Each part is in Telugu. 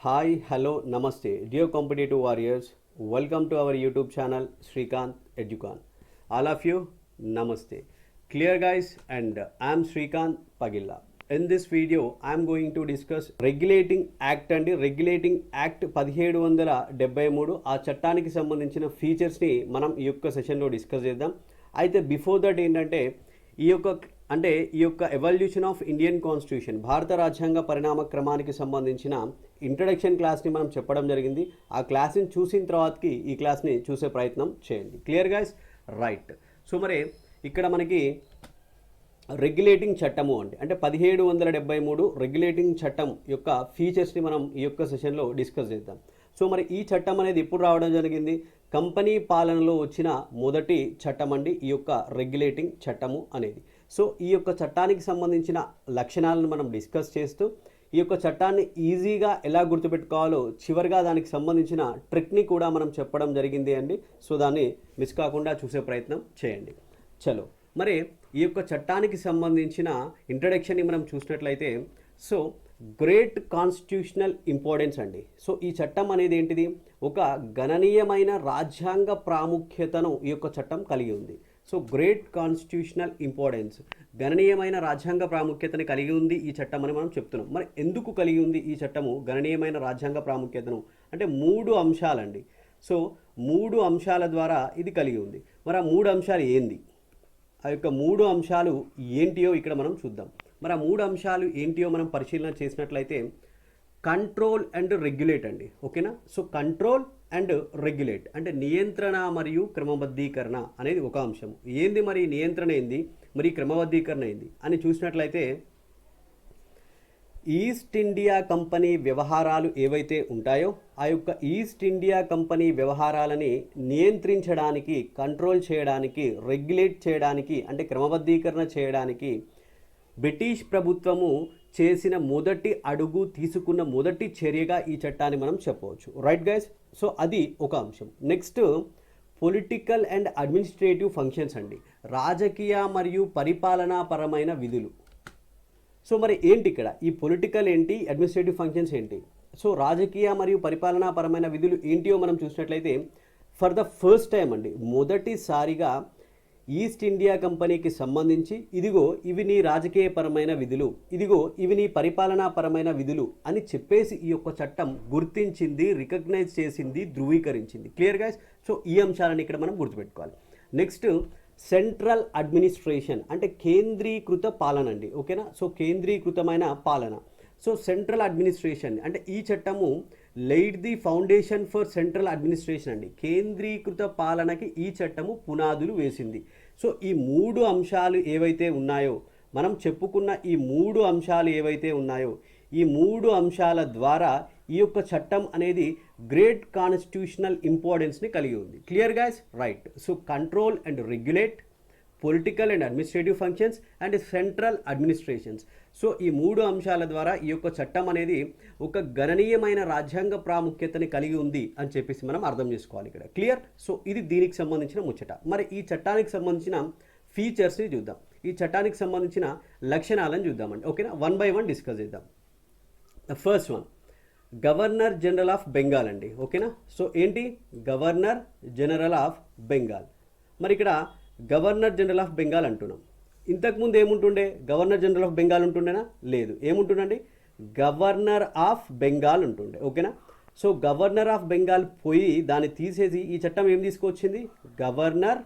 Hi, hello, namaste. Dear competitive warriors, welcome to our YouTube channel Srikanth Educan. All of you, namaste. Clear guys, and I'm Srikanth Pagilla. In this video, I'm going to discuss Regulating Act and Regulating Act 1773 ఆ చట్టానికి సంబంధించిన ఫీచర్స్ని మనం ఈ యొక్క సెషన్లో డిస్కస్ చేద్దాం. అయితే బిఫోర్ దట్ ఏంటంటే ఈ యొక్క ఎవల్యూషన్ ఆఫ్ ఇండియన్ కాన్స్టిట్యూషన్ భారత రాజ్యాంగ పరిణామ క్రమానికి సంబంధించిన ఇంట్రడక్షన్ క్లాస్ని మనం చెప్పడం జరిగింది. ఆ క్లాస్ని చూసిన తర్వాతకి ఈ క్లాస్ని చూసే ప్రయత్నం చేయండి. Clear guys? రైట్. సో మరి ఇక్కడ మనకి రెగ్యులేటింగ్ చట్టము అంటే 1773 రెగ్యులేటింగ్ చట్టం యొక్క ఫీచర్స్ని మనం ఈ యొక్క సెషన్లో డిస్కస్ చేద్దాం. సో మరి ఈ చట్టం అనేది ఎప్పుడు రావడం జరిగింది? కంపెనీ పాలనలో వచ్చిన మొదటి చట్టం అండి ఈ యొక్క రెగ్యులేటింగ్ చట్టము అనేది. సో ఈ యొక్క చట్టానికి సంబంధించిన లక్షణాలను మనం డిస్కస్ చేస్తూ ఈ యొక్క చట్టాన్ని ఈజీగా ఎలా గుర్తుపెట్టుకోవాలో చివరిగా దానికి సంబంధించిన ట్రిక్ని కూడా మనం చెప్పడం జరిగింది అండి. సో దాన్ని మిస్ కాకుండా చూసే ప్రయత్నం చేయండి. చలో మరి ఈ యొక్క చట్టానికి సంబంధించిన ఇంట్రడక్షన్ని మనం చూసినట్లయితే సో గ్రేట్ కాన్స్టిట్యూషనల్ ఇంపార్టెన్స్ అండి. సో ఈ చట్టం అనేది ఏంటిది? ఒక గణనీయమైన రాజ్యాంగ ప్రాముఖ్యతను ఈ యొక్క చట్టం కలిగి ఉంది. సో గ్రేట్ కాన్స్టిట్యూషనల్ ఇంపార్టెన్స్, గణనీయమైన రాజ్యాంగ ప్రాముఖ్యతను కలిగి ఉంది ఈ చట్టం అని మనం చెప్తున్నాం. మరి ఎందుకు కలిగి ఉంది ఈ చట్టము గణనీయమైన రాజ్యాంగ ప్రాముఖ్యతను? అంటే 3 అంశాలండి. సో 3 అంశాల ద్వారా ఇది కలిగి ఉంది. మరి ఆ 3 అంశాలు ఏంది? ఆ యొక్క 3 అంశాలు ఏంటియో ఇక్కడ మనం చూద్దాం. మరి ఆ 3 అంశాలు ఏంటియో మనం పరిశీలన చేసినట్లయితే కంట్రోల్ అండ్ రెగ్యులేట్ అండి. ఓకేనా? సో కంట్రోల్ అండ్ రెగ్యులేట్ అంటే నియంత్రణ మరియు క్రమబద్ధీకరణ అనేది ఒక అంశం. ఏంది మరి నియంత్రణ ఏంది, మరి క్రమబద్ధీకరణ ఏంది అని చూసినట్లయితే ఈస్ట్ ఇండియా కంపెనీ వ్యవహారాలు ఏవైతే ఉంటాయో ఆ యొక్క ఈస్ట్ ఇండియా కంపెనీ వ్యవహారాలని నియంత్రించడానికి, కంట్రోల్ చేయడానికి, రెగ్యులేట్ చేయడానికి అంటే క్రమబద్ధీకరణ చేయడానికి బ్రిటిష్ ప్రభుత్వము చేసిన మొదటి అడుగు, తీసుకున్న మొదటి చర్యగా ఈ చట్టాన్ని మనం చెప్పవచ్చు. Right guys? సో అది ఒక అంశం. Next political and administrative functions అండి, రాజకీయ మరియు పరిపాలనాపరమైన విధులు. సో మరి ఏంటి ఇక్కడ ఈ పొలిటికల్ ఏంటి, అడ్మినిస్ట్రేటివ్ ఫంక్షన్స్ ఏంటి? సో రాజకీయ మరియు పరిపాలనాపరమైన విధులు ఏంటియో మనం చూసినట్లయితే ఫర్ ద ఫస్ట్ టైం అండి మొదటిసారిగా ఈస్ట్ ఇండియా కంపెనీకి సంబంధించి ఇదిగో ఇవి నీ రాజకీయపరమైన విధులు, ఇదిగో ఇవి నీ పరిపాలనాపరమైన విధులు అని చెప్పేసి ఈ యొక్క చట్టం గుర్తించింది, రికగ్నైజ్ చేసింది, ధృవీకరించింది. Clear guys? సో ఈ అంశాలను ఇక్కడ మనం గుర్తుపెట్టుకోవాలి. నెక్స్ట్ సెంట్రల్ అడ్మినిస్ట్రేషన్ అంటే కేంద్రీకృత పాలన అండి. ఓకేనా? సో కేంద్రీకృతమైన పాలన. సో సెంట్రల్ అడ్మినిస్ట్రేషన్ అంటే ఈ చట్టము laid the foundation for central administration అండి. కేంద్రీకృత పాలనకి ఈ చట్టము పునాదులు వేసింది. సో ఈ 3 అంశాలు ఏవైతే ఉన్నాయో, మనం చెప్పుకున్న ఈ 3 అంశాలు ఏవైతే ఉన్నాయో ఈ 3 అంశాల ద్వారా ఈ యొక్క చట్టం అనేది గ్రేట్ కాన్స్టిట్యూషనల్ ఇంపార్టెన్స్ని కలిగి ఉంది. Clear guys? Right. So control and regulate, political and administrative functions and central administrations. So ఈ 3 అంశాల ద్వారా ఈ యొక్క చట్టం అనేది ఒక గణనీయమైన రాజ్యాంగ ప్రాముఖ్యతని కలిగి ఉంది అని చెప్పేసి మనం అర్థం చేసుకోవాలి ఇక్కడ. క్లియర్? సో ఇది దీనికి సంబంధించిన ముచ్చట. మరి ఈ చట్టానికి సంబంధించిన ఫీచర్స్ని చూద్దాం, ఈ చట్టానికి సంబంధించిన లక్షణాలను చూద్దామండి. ఓకేనా? 1 by 1 డిస్కస్ చేద్దాం. The first one governor general of Bengal అండి. ఓకేనా? సో ఏంటి గవర్నర్ జనరల్ ఆఫ్ బెంగాల్? మరి ఇక్కడ గవర్నర్ జనరల్ ఆఫ్ బెంగాల్ అంటున్నాం. ఇంతకుముందు ఏముంటుండే? గవర్నర్ జనరల్ ఆఫ్ బెంగాల్ ఉంటుండేనా? లేదు. ఏముంటుండండి? గవర్నర్ ఆఫ్ బెంగాల్ ఉంటుండే. ఓకేనా? సో గవర్నర్ ఆఫ్ బెంగాల్ పోయి దాన్ని తీసేసి ఈ చట్టం ఏం తీసుకొచ్చింది? గవర్నర్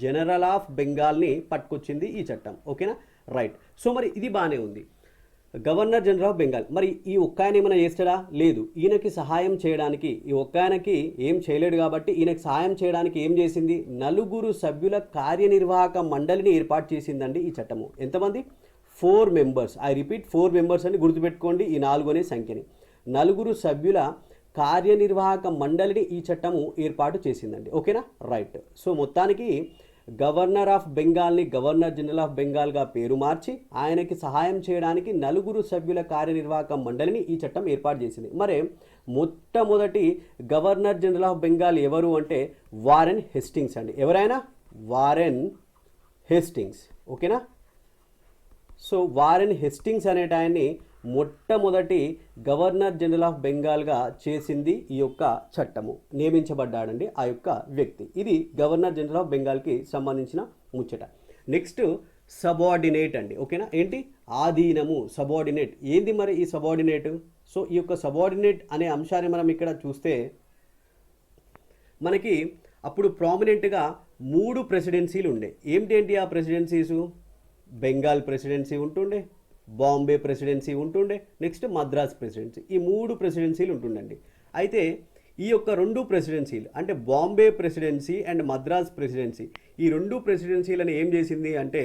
జనరల్ ఆఫ్ బెంగాల్ని పట్టుకొచ్చింది ఈ చట్టం. ఓకేనా? రైట్. సో మరి ఇది బాగానే ఉంది. గవర్నర్ జనరల్ ఆఫ్ బెంగాల్ మరి ఈ ఒక్క ఆయన ఏమైనా చేస్తాడా? లేదు. ఈయనకి సహాయం చేయడానికి, ఈ ఒక్క ఆయనకి ఏం చేయలేడు కాబట్టి ఈయనకి సహాయం చేయడానికి ఏం చేసింది? 4 సభ్యుల కార్యనిర్వాహక మండలిని ఏర్పాటు చేసిందండి ఈ చట్టము. ఎంతమంది? 4 మెంబర్స్. ఐ రిపీట్ 4 మెంబర్స్ అని గుర్తుపెట్టుకోండి ఈ 4 అనే సంఖ్యని. 4 సభ్యుల కార్యనిర్వాహక మండలిని ఈ చట్టము ఏర్పాటు చేసిందండి. ఓకేనా? రైట్. సో మొత్తానికి గవర్నర్ ఆఫ్ బెంగాల్ని గవర్నర్ జనరల్ ఆఫ్ బెంగాల్గా పేరు మార్చి ఆయనకి సహాయం చేయడానికి 4 సభ్యుల కార్యనిర్వాహక మండలిని ఈ చట్టం ఏర్పాటు చేసింది. మరి మొట్టమొదటి గవర్నర్ జనరల్ ఆఫ్ బెంగాల్ ఎవరు అంటే వారెన్ హేస్టింగ్స్ అండి. ఎవరైనా? Warren Hastings. ఓకేనా? సో వారెన్ హేస్టింగ్స్ అనేటాయన్ని మొట్టమొదటి గవర్నర్ జనరల్ ఆఫ్ బెంగాల్గా చేసింది ఈ యొక్క చట్టము, నియమించబడ్డాడండి ఆ యొక్క వ్యక్తి. ఇది గవర్నర్ జనరల్ ఆఫ్ బెంగాల్కి సంబంధించిన ముచ్చట. నెక్స్ట్ సబార్డినేట్ అండి, ఓకేనా. ఏంటి ఆధీనము, సబార్డినేట్. ఏంది మరి ఈ సబార్డినేట్? సో ఈ యొక్క సబార్డినేట్ అనే అంశాన్ని మనం ఇక్కడ చూస్తే మనకి అప్పుడు ప్రామినెంట్గా 3 ప్రెసిడెన్సీలు ఉండే. ఏంటి ఆ ప్రెసిడెన్సీసు? బెంగాల్ ప్రెసిడెన్సీ ఉంటుండే, బాంబే ప్రెసిడెన్సీ ఉంటుండే, నెక్స్ట్ మద్రాస్ ప్రెసిడెన్సీ. ఈ 3 ప్రెసిడెన్సీలు ఉంటుండండి. అయితే ఈ యొక్క 2 ప్రెసిడెన్సీలు అంటే Bombay presidency and Madras presidency, ఈ 2 ప్రెసిడెన్సీలను ఏం చేసింది అంటే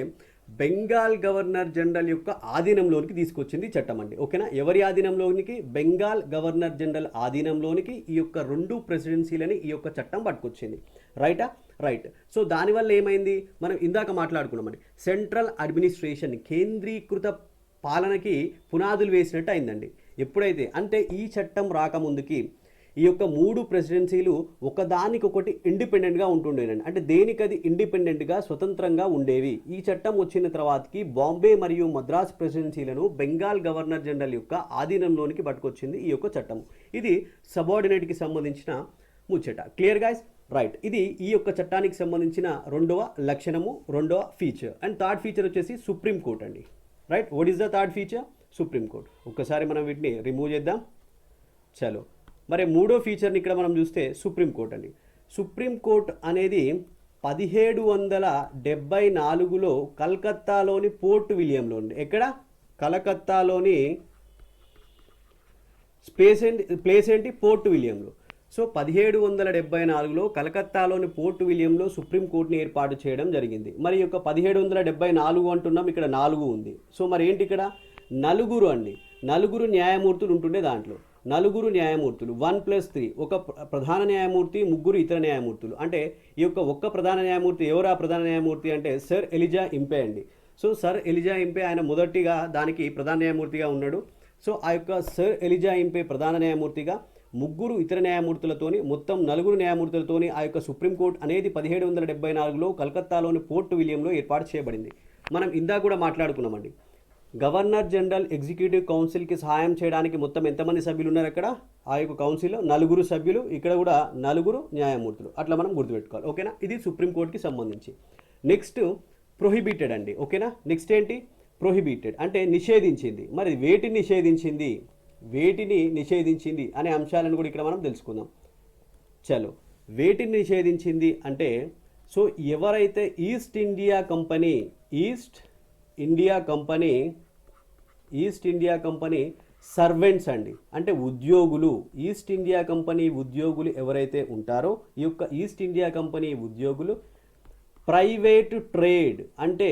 బెంగాల్ గవర్నర్ జనరల్ యొక్క ఆధీనంలోనికి తీసుకొచ్చింది చట్టం అండి, ఓకేనా. ఎవరి ఆధీనంలోనికి? బెంగాల్ గవర్నర్ జనరల్ ఆధీనంలోనికి ఈ యొక్క 2 ప్రెసిడెన్సీలని ఈ యొక్క చట్టం పట్టుకొచ్చింది. రైటా? రైట్. సో దానివల్ల ఏమైంది? మనం ఇందాక మాట్లాడుకున్నామండి, సెంట్రల్ అడ్మినిస్ట్రేషన్, కేంద్రీకృత పాలనకి పునాదులు వేసినట్టు అయిందండి. ఎప్పుడైతే అంటే ఈ చట్టం రాకముందుకి ఈ యొక్క 3 ప్రెసిడెన్సీలు ఒకదానికొకటి ఇండిపెండెంట్గా ఉంటుండేనండి. అంటే దేనికది ఇండిపెండెంట్గా స్వతంత్రంగా ఉండేవి. ఈ చట్టం వచ్చిన తర్వాతకి బాంబే మరియు మద్రాస్ ప్రెసిడెన్సీలను బెంగాల్ గవర్నర్ జనరల్ యొక్క ఆధీనంలోనికి పట్టుకొచ్చింది ఈ యొక్క చట్టం. ఇది సబార్డినేట్కి సంబంధించిన ముచ్చట. Clear guys? రైట్. ఇది ఈ యొక్క చట్టానికి సంబంధించిన 2వ లక్షణము, 2వ ఫీచర్. అండ్ థర్డ్ ఫీచర్ వచ్చేసి సుప్రీం కోర్ట్ అండి. Right. What is the third feature? Supreme court. ఒక్కసారి మనం వీటిని రిమూవ్ చేద్దాం. చలో, మరి 3వ ఫీచర్ని ఇక్కడ మనం చూస్తే సుప్రీం కోర్ట్ అండి. సుప్రీం కోర్ట్ అనేది 1774లో కలకత్తాలోని పోర్ట్ విలియంలో ఉంది. ఎక్కడ? కలకత్తాలోని ప్లేస్ ఏంటి? పోర్ట్ విలియంలో. సో 1774లో కలకత్తాలోని పోర్ట్ విలియంలో సుప్రీంకోర్టుని ఏర్పాటు చేయడం జరిగింది. మరి యొక్క 1774 అంటున్నాం, ఇక్కడ 4 ఉంది. సో మరి ఏంటి ఇక్కడ? నలుగురు అండి, నలుగురు న్యాయమూర్తులు ఉంటుండే. దాంట్లో నలుగురు న్యాయమూర్తులు 1+3, ఒక ప్రధాన న్యాయమూర్తి, 3 ఇతర న్యాయమూర్తులు. అంటే ఈ యొక్క ఒక్క ప్రధాన న్యాయమూర్తి ఎవరు? ఆ ప్రధాన న్యాయమూర్తి అంటే సర్ ఎలిజా ఇంపే అండి. సో సర్ ఎలిజా ఇంపే ఆయన మొదటిగా దానికి ప్రధాన న్యాయమూర్తిగా ఉన్నాడు. సో ఆ యొక్క సర్ ఎలిజా ఇంపే ప్రధాన న్యాయమూర్తిగా, 3 ఇతర న్యాయమూర్తులతోని, మొత్తం 4 న్యాయమూర్తులతోని ఆ యొక్క సుప్రీంకోర్టు అనేది 1774లో కలకత్తాలోని పోర్ట్ విలియంలో ఏర్పాటు చేయబడింది. మనం ఇందాక కూడా మాట్లాడుకున్నామండి, గవర్నర్ జనరల్ ఎగ్జిక్యూటివ్ కౌన్సిల్కి సహాయం చేయడానికి మొత్తం ఎంతమంది సభ్యులు ఉన్నారు అక్కడ? ఆ యొక్క కౌన్సిల్లో 4 సభ్యులు, ఇక్కడ కూడా 4 న్యాయమూర్తులు. అట్లా మనం గుర్తుపెట్టుకోవాలి, ఓకేనా. ఇది సుప్రీంకోర్టుకి సంబంధించి. నెక్స్ట్ ప్రొహిబిటెడ్ అండి, ఓకేనా. నెక్స్ట్ ఏంటి? ప్రొహిబిటెడ్ అంటే నిషేధించింది. మరి వేటిని నిషేధించింది? వేటిని నిషేధించింది అనే అంశాలను కూడా ఇక్కడ మనం తెలుసుకుందాం. చలో, వేటిని నిషేధించింది అంటే, సో ఎవరైతే ఈస్ట్ ఇండియా కంపెనీ సర్వెంట్స్ అండి, అంటే ఉద్యోగులు, ఈస్ట్ ఇండియా కంపెనీ ఉద్యోగులు ఎవరైతే ఉంటారో ఈ యొక్క ఈస్ట్ ఇండియా కంపెనీ ఉద్యోగులు ప్రైవేటు ట్రేడ్ అంటే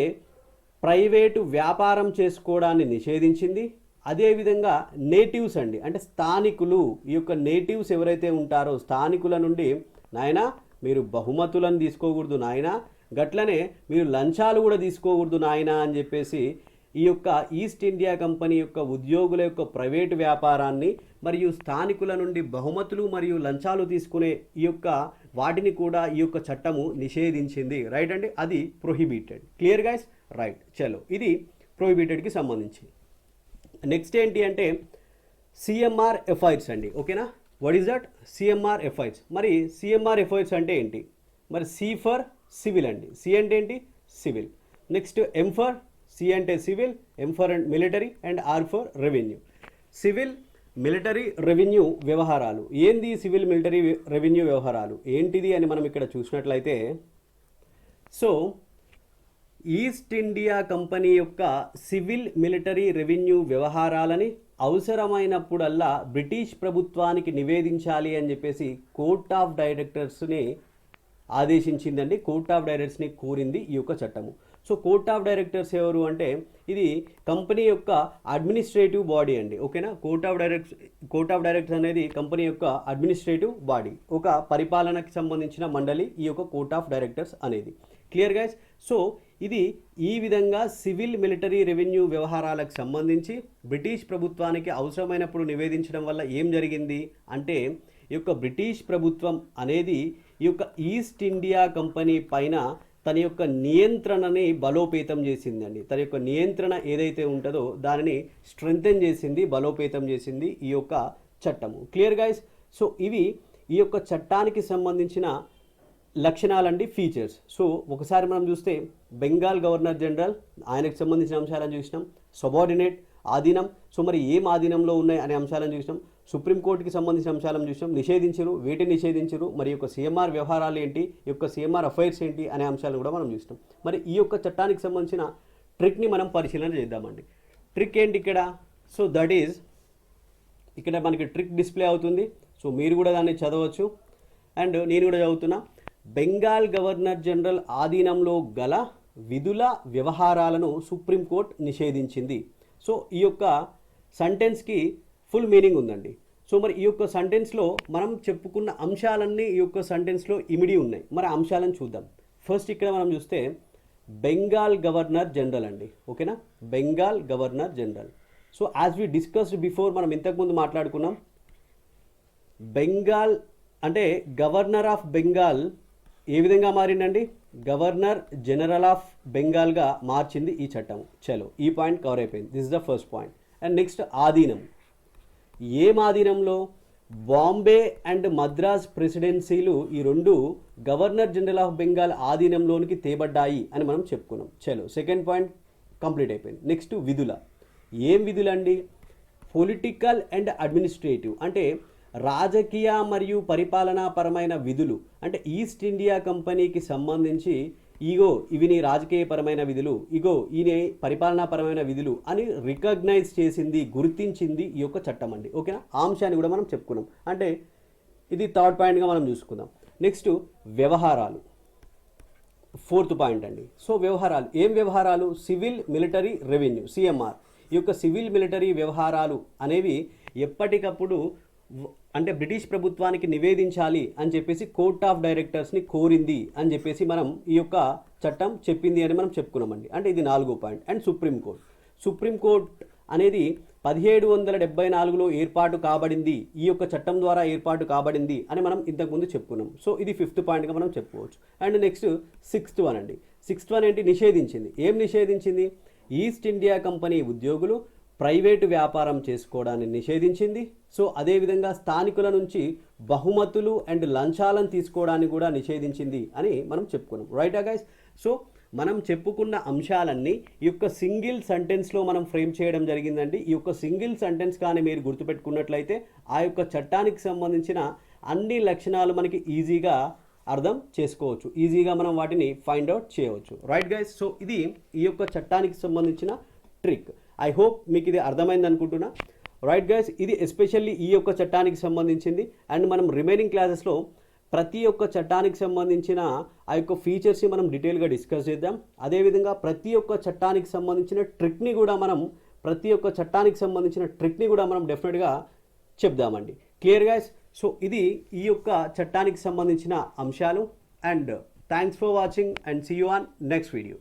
ప్రైవేటు వ్యాపారం చేసుకోవడాన్ని నిషేధించింది. అదేవిధంగా నేటివ్స్ అండి, అంటే స్థానికులు, ఈ యొక్క నేటివ్స్ ఎవరైతే ఉంటారో స్థానికుల నుండి నాయనా మీరు బహుమతులను తీసుకోకూడదు నాయనా, గట్లనే మీరు లంచాలు కూడా తీసుకోకూడదు నాయనా అని చెప్పేసి ఈ యొక్క ఈస్ట్ ఇండియా కంపెనీ యొక్క ఉద్యోగుల యొక్క ప్రైవేటు వ్యాపారాన్ని మరియు స్థానికుల నుండి బహుమతులు మరియు లంచాలు తీసుకునే ఈ యొక్క వాటిని కూడా ఈ యొక్క చట్టము నిషేధించింది. రైట్ అండి, అది ప్రొహిబిటెడ్. Clear guys? రైట్. చలో, ఇది ప్రొహిబిటెడ్కి సంబంధించి. నెక్స్ట్ ఏంటి అంటే సిఎంఆర్ ఎఫ్ఐఆర్స్ అండి, ఓకేనా. What is that? CMR FIRs. మరి సిఎంఆర్ ఎఫ్ఐఆర్స్ అంటే ఏంటి? మరి సి ఫర్ సివిల్ అండి, సి అంటే ఏంటి? Civil. Next M for, C అంటే civil, M for and military, and R for revenue. Civil, military, revenue వ్యవహారాలు. ఏంది సివిల్, మిలిటరీ, రెవెన్యూ వ్యవహారాలు ఏంటిది అని మనం ఇక్కడ చూసినట్లయితే, సో ఈస్ట్ ఇండియా కంపెనీ యొక్క సివిల్, మిలిటరీ, రెవెన్యూ వ్యవహారాలని అవసరమైనప్పుడల్లా బ్రిటిష్ ప్రభుత్వానికి నివేదించాలి అని చెప్పేసి కోర్ట్ ఆఫ్ డైరెక్టర్స్ని ఆదేశించిందండి. కోర్ట్ ఆఫ్ డైరెక్టర్స్ని కోరింది ఈ యొక్క చట్టము. సో కోర్ట్ ఆఫ్ డైరెక్టర్స్ ఎవరు అంటే ఇది కంపెనీ యొక్క అడ్మినిస్ట్రేటివ్ బాడీ అండి, ఓకేనా. కోర్ట్ ఆఫ్ డైరెక్టర్స్ అనేది కంపెనీ యొక్క అడ్మినిస్ట్రేటివ్ బాడీ, ఒక పరిపాలనకి సంబంధించిన మండలి ఈ యొక్క కోర్ట్ ఆఫ్ డైరెక్టర్స్ అనేది. Clear guys? సో ఇది ఈ విధంగా సివిల్, మిలిటరీ, రెవెన్యూ వ్యవహారాలకు సంబంధించి బ్రిటిష్ ప్రభుత్వానికి అవసరమైనప్పుడు నివేదించడం వల్ల ఏం జరిగింది అంటే ఈ యొక్క బ్రిటిష్ ప్రభుత్వం అనేది ఈ యొక్క ఈస్ట్ ఇండియా కంపెనీ పైన తన యొక్క నియంత్రణని బలోపేతం చేసిందండి. తన యొక్క నియంత్రణ ఏదైతే ఉంటుందో దానిని స్ట్రెంగ్తెన్ చేసింది, బలోపేతం చేసింది ఈ యొక్క చట్టము. Clear guys? సో ఇవి ఈ యొక్క చట్టానికి సంబంధించిన లక్షణాలండి, ఫీచర్స్. సో ఒకసారి మనం చూస్తే బెంగాల్ గవర్నర్ జనరల్, ఆయనకు సంబంధించిన అంశాలను చూసినాం. సబార్డినేట్, ఆధీనం. సో మరి ఏం ఆధీనంలో ఉన్నాయి అనే అంశాలను చూసినాం. సుప్రీంకోర్టుకి సంబంధించిన అంశాలను చూసినాం. నిషేధించరు, వేటిని నిషేధించరు, మరి యొక్క సిఎంఆర్ వ్యవహారాలు ఏంటి, ఈ యొక్క సిఎంఆర్ అఫైర్స్ ఏంటి అనే అంశాలను కూడా మనం చూసినాం. మరి ఈ యొక్క చట్టానికి సంబంధించిన ట్రిక్ని మనం పరిశీలన చేద్దామండి. ట్రిక్ ఏంటి ఇక్కడ? సో దట్ ఈజ్, ఇక్కడ మనకి ట్రిక్ డిస్ప్లే అవుతుంది. సో మీరు కూడా దాన్ని చదవచ్చు అండ్ నేను కూడా చదువుతున్నా. బెంగాల్ గవర్నర్ జనరల్ ఆధీనంలో గల విధుల వ్యవహారాలను సుప్రీంకోర్టు నిషేధించింది. సో ఈ యొక్క సెంటెన్స్కి ఫుల్ మీనింగ్ ఉందండి. సో మరి ఈ యొక్క సెంటెన్స్లో మనం చెప్పుకున్న అంశాలన్నీ ఈ యొక్క సెంటెన్స్లో ఇమిడి ఉన్నాయి. మరి అంశాలను చూద్దాం. ఫస్ట్ ఇక్కడ మనం చూస్తే బెంగాల్ గవర్నర్ జనరల్ అండి. ఓకేనా? Bengal governor general. So as we discussed before, మనం ఇంతకుముందు మాట్లాడుకున్నాం, బెంగాల్ అంటే గవర్నర్ ఆఫ్ బెంగాల్ ఏ విధంగా మారిందండి? గవర్నర్ జనరల్ ఆఫ్ బెంగాల్గా మార్చింది ఈ చట్టం. చలో, ఈ పాయింట్ కవర్ అయిపోయింది. This is the first point. And next ఆధీనం. ఏం ఆధీనంలో? బాంబే అండ్ మద్రాస్ ప్రెసిడెన్సీలు ఈ రెండు గవర్నర్ జనరల్ ఆఫ్ బెంగాల్ ఆధీనంలోనికి తేబడ్డాయి అని మనం చెప్పుకున్నాం. చలో, సెకండ్ పాయింట్ కంప్లీట్ అయిపోయింది. నెక్స్ట్ విధుల. ఏం విధులండి? పొలిటికల్ అండ్ అడ్మినిస్ట్రేటివ్ అంటే రాజకీయ మరియు పరిపాలనాపరమైన విధులు. అంటే ఈస్ట్ ఇండియా కంపెనీకి సంబంధించి ఇగో ఇవి నీ రాజకీయపరమైన విధులు, ఇగో ఈయన పరిపాలనాపరమైన విధులు అని రికగ్నైజ్ చేసింది, గుర్తించింది ఈ యొక్క చట్టం అండి. ఓకేనా? ఆ అంశాన్ని కూడా మనం చెప్పుకున్నాం. అంటే ఇది థర్డ్ పాయింట్గా మనం చూసుకుందాం. నెక్స్ట్ వ్యవహారాలు, ఫోర్త్ పాయింట్ అండి. సో వ్యవహారాలు, ఏం వ్యవహారాలు? Civil military revenue, CMR. ఈ యొక్క సివిల్ మిలిటరీ వ్యవహారాలు అనేవి ఎప్పటికప్పుడు అంటే బ్రిటిష్ ప్రభుత్వానికి నివేదించాలి అని చెప్పేసి కోర్ట్ ఆఫ్ డైరెక్టర్స్ని కోరింది అని చెప్పేసి మనం ఈ యొక్క చట్టం చెప్పింది అని మనం చెప్పుకున్నామండి. అంటే ఇది 4వ పాయింట్. And supreme court. సుప్రీంకోర్టు అనేది 1774లో ఏర్పాటు కాబడింది, ఈ యొక్క చట్టం ద్వారా ఏర్పాటు కాబడింది అని మనం ఇంతకుముందు చెప్పుకున్నాం. సో ఇది 5th పాయింట్గా మనం చెప్పుకోవచ్చు. అండ్ నెక్స్ట్ 6th వన్ అండి. 6th వన్ ఏంటి? నిషేధించింది. ఏం నిషేధించింది? ఈస్ట్ ఇండియా కంపెనీ ఉద్యోగులు ప్రైవేటు వ్యాపారం చేసుకోవడాన్ని నిషేధించింది. సో అదేవిధంగా స్థానికుల నుంచి బహుమతులు అండ్ లంచాలను తీసుకోవడాన్ని కూడా నిషేధించింది అని మనం చెప్పుకున్నాం. రైటా గైస్? సో మనం చెప్పుకున్న అంశాలన్నీ ఈ యొక్క సింగిల్ సెంటెన్స్లో మనం ఫ్రేమ్ చేయడం జరిగిందండి. ఈ యొక్క సింగిల్ సెంటెన్స్ కానీ మీరు గుర్తుపెట్టుకున్నట్లయితే ఆ యొక్క చట్టానికి సంబంధించిన అన్ని లక్షణాలు మనకి ఈజీగా అర్థం చేసుకోవచ్చు, ఈజీగా మనం వాటిని ఫైండ్ అవుట్ చేయవచ్చు. Right guys? సో ఇది ఈ యొక్క చట్టానికి సంబంధించిన ట్రిక్. ఐ హోప్ మీకు ఇది అర్థమైంది అనుకుంటున్నా. Right guys? ఇది ఎస్పెషల్లీ ఈ యొక్క చట్టానికి సంబంధించింది. అండ్ మనం రిమైనింగ్ క్లాసెస్లో ప్రతి ఒక్క చట్టానికి సంబంధించిన ఆ యొక్క ఫీచర్స్ని మనం డీటెయిల్గా డిస్కస్ చేద్దాం. అదేవిధంగా ప్రతి ఒక్క చట్టానికి సంబంధించిన ట్రిక్ని కూడా మనం డెఫినెట్గా చెప్దామండి. Clear guys? సో ఇది ఈ యొక్క చట్టానికి సంబంధించిన అంశాలు. And thanks for watching and see you on next video.